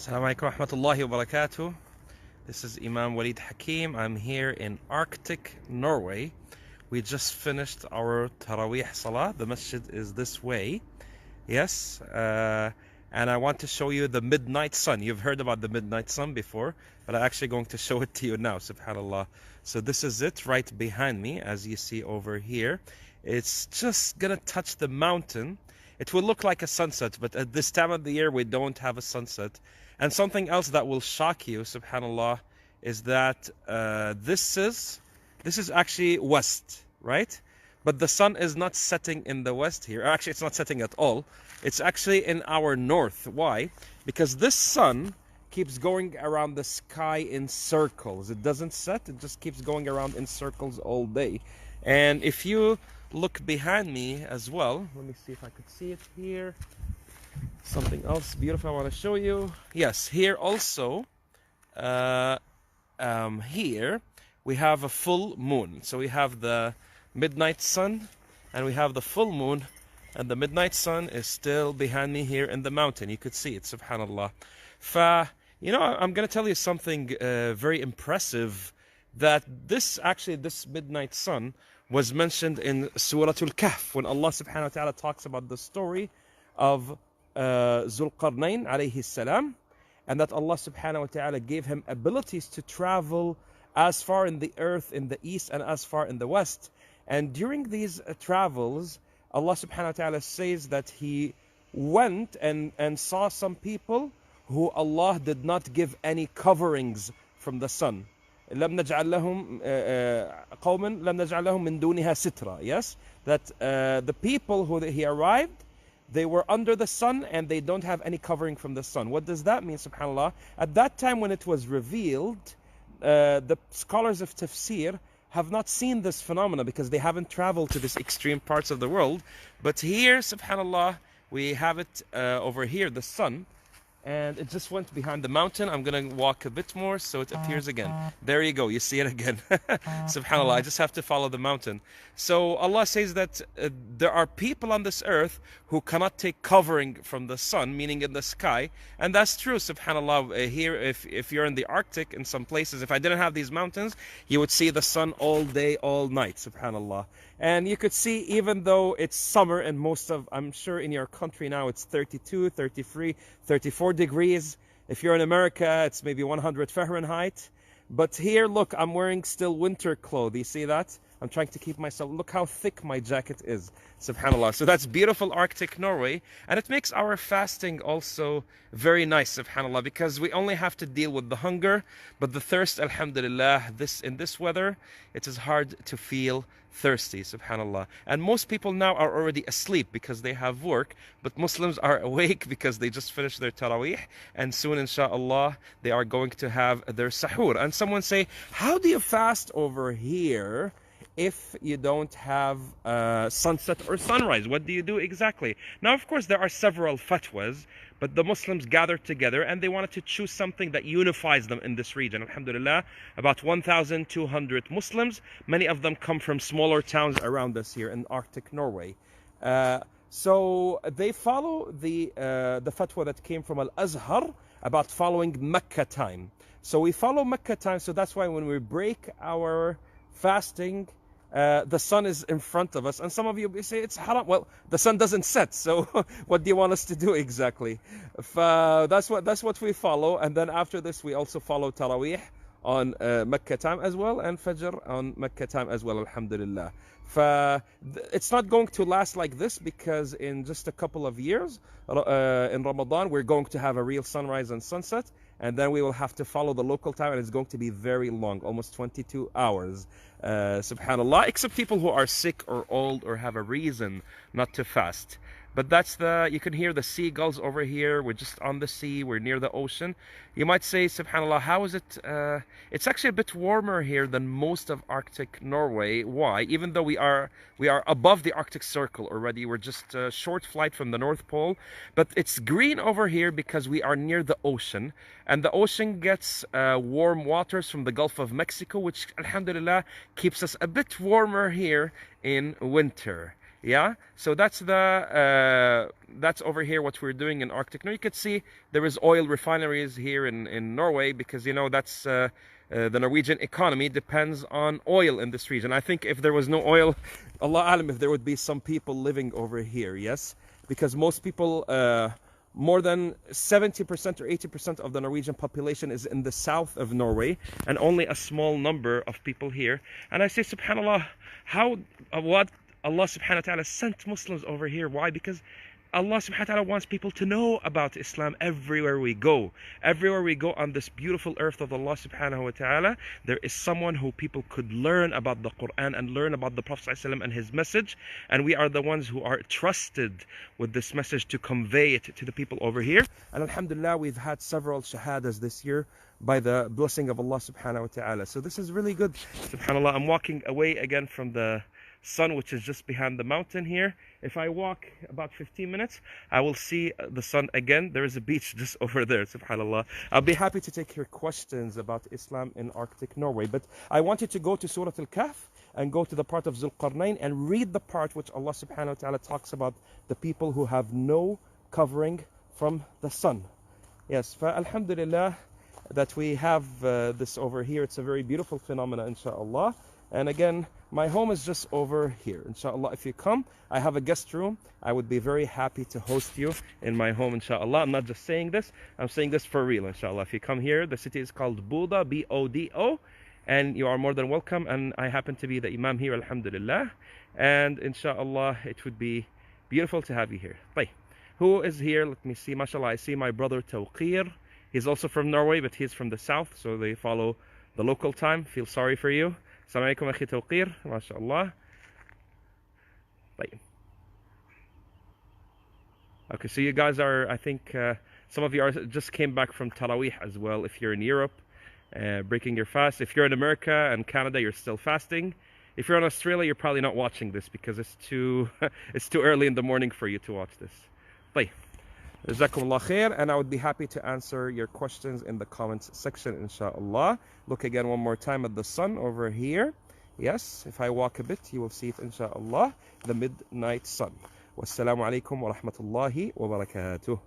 Assalamu alaikum wa rahmatullahi wa barakatuh. This is Imam Walid Hakim. I'm here in Arctic Norway. We just finished our tarawiix salah. The masjid is this way. Yes, and I want to show you the midnight sun. You've heard about the midnight sun before, but I'm actually going to show it to you now, subhanAllah. So this is it right behind me, as you see over here. It's just gonna touch the mountain. It will look like a sunset, but at this time of the year, we don't have a sunset. And something else that will shock you, subhanAllah, is that this is actually west, right? But the sun is not setting in the west here. Actually, it's not setting at all. It's actually in our north. Why? Because this sun keeps going around the sky in circles. It doesn't set, it just keeps going around in circles all day. And if you look behind me as well, let me see if I could see it here. Something else beautiful I want to show you. Yes, here also, here we have a full moon. So we have the midnight sun and we have the full moon, and the midnight sun is still behind me here in the mountain. You could see it, subhanallah. You know, I'm going to tell you something very impressive, that this midnight sun was mentioned in Surah Al-Kahf, when Allah subhanahu wa ta'ala talks about the story of Zulqarnain alayhi salam, and that Allah subhanahu wa ta'ala gave him abilities to travel as far in the earth in the east and as far in the west. And during these travels, Allah subhanahu wa ta'ala says that he went and saw some people who Allah did not give any coverings from the sun. لم نجعل لهم قوما لم نجعل لهم من دونها سترة. Yes, that the people who he arrived, they were under the sun and they don't have any covering from the sun. What does that mean, subhanAllah? At that time when it was revealed, the scholars of tafsir have not seen this phenomena because they haven't traveled to these extreme parts of the world. But here, subhanAllah, we have it over here, the sun. And it just went behind the mountain. I'm going to walk a bit more so it appears again. There you go. You see it again. Subhanallah, I just have to follow the mountain. So Allah says that there are people on this earth who cannot take covering from the sun, meaning in the sky. And that's true, subhanallah. Here, if you're in the Arctic, in some places, if I didn't have these mountains, you would see the sun all day, all night, subhanallah. And you could see, even though it's summer and most of, I'm sure in your country now, it's 32, 33, 34 degrees. If you're in America, it's maybe 100 Fahrenheit. But here, look, I'm wearing still winter clothes. You see that? I'm trying to keep myself, look how thick my jacket is, subhanAllah. So that's beautiful Arctic Norway. And it makes our fasting also very nice, subhanAllah, because we only have to deal with the hunger, but the thirst, alhamdulillah, in this weather, it is hard to feel thirsty, subhanAllah. And most people now are already asleep because they have work, but Muslims are awake because they just finished their taraweeh, and soon, inshallah, they are going to have their sahur. And someone say, how do you fast over here if you don't have sunset or sunrise? What do you do exactly? Now, of course, there are several fatwas, but the Muslims gathered together and they wanted to choose something that unifies them in this region. Alhamdulillah, about 1,200 Muslims. Many of them come from smaller towns around us here in Arctic Norway. So they follow the fatwa that came from Al-Azhar about following Mecca time. So we follow Mecca time, so that's why when we break our fasting, the sun is in front of us, and some of you say it's haram. Well, the sun doesn't set, so what do you want us to do exactly? That's what we follow. And then after this, we also follow Taraweeh on Mecca time as well, and Fajr on Mecca time as well, alhamdulillah. It's not going to last like this, because in just a couple of years, in Ramadan, we're going to have a real sunrise and sunset, and then we will have to follow the local time, and it's going to be very long, almost 22 hours. Subhanallah, except people who are sick or old or have a reason not to fast. But that's you can hear the seagulls over here. We're just on the sea. We're near the ocean. You might say, subhanallah, how is it? It's actually a bit warmer here than most of Arctic Norway. Why? Even though we are above the Arctic Circle already. We're just a short flight from the North Pole. But it's green over here because we are near the ocean. And the ocean gets warm waters from the Gulf of Mexico, which, alhamdulillah, keeps us a bit warmer here in winter. Yeah, so that's the that's over here what we're doing in Arctic. Now you could see there is oil refineries here in Norway, because you know that's the Norwegian economy depends on oil in this region. I think if there was no oil, Allah alam, if there would be some people living over here, yes, because most people, more than 70% or 80% of the Norwegian population is in the south of Norway, and only a small number of people here. And I say, subhanallah, what Allah subhanahu wa ta'ala sent Muslims over here. Why? Because Allah subhanahu wa ta'ala wants people to know about Islam everywhere we go. Everywhere we go on this beautiful earth of Allah subhanahu wa ta'ala, there is someone who people could learn about the Quran and learn about the Prophet ﷺ and his message. And we are the ones who are trusted with this message to convey it to the people over here. And alhamdulillah, we've had several shahadas this year by the blessing of Allah subhanahu wa ta'ala. So this is really good. Subhanallah, I'm walking away again from the sun, which is just behind the mountain here. If I walk about 15 minutes, I will see the sun again. There is a beach just over there, subhanallah. I'll be happy to take your questions about Islam in Arctic Norway. But I wanted to go to Surah Al-Kahf and go to the part of Zulqarnain and read the part which Allah subhanahu wa ta'ala talks about the people who have no covering from the sun. Yes, alhamdulillah that we have this over here. It's a very beautiful phenomenon, inshallah. And again, my home is just over here. Inshallah, if you come, I have a guest room. I would be very happy to host you in my home, inshallah. I'm not just saying this, I'm saying this for real, inshallah. If you come here, the city is called Bodo, B-O-D-O, and you are more than welcome. And I happen to be the imam here, alhamdulillah. And inshallah, it would be beautiful to have you here. Bye. Who is here? Let me see. MashaAllah, I see my brother Tawqir. He's also from Norway, but he's from the south, so they follow the local time. Feel sorry for you. Assalamu alaikum, akhi Tawqir. MashaAllah. Bye. Okay, so you guys are, I think, some of you are just came back from tarawiix as well. If you're in Europe, breaking your fast. If you're in America and Canada, you're still fasting. If you're in Australia, you're probably not watching this because it's too early in the morning for you to watch this. Bye. Jazakumullah khair, and I would be happy to answer your questions in the comments section, inshallah. Look again one more time at the sun over here. Yes, if I walk a bit, you will see it, inshallah, the midnight sun. Wassalamu alaikum wa rahmatullahi wa barakatuh.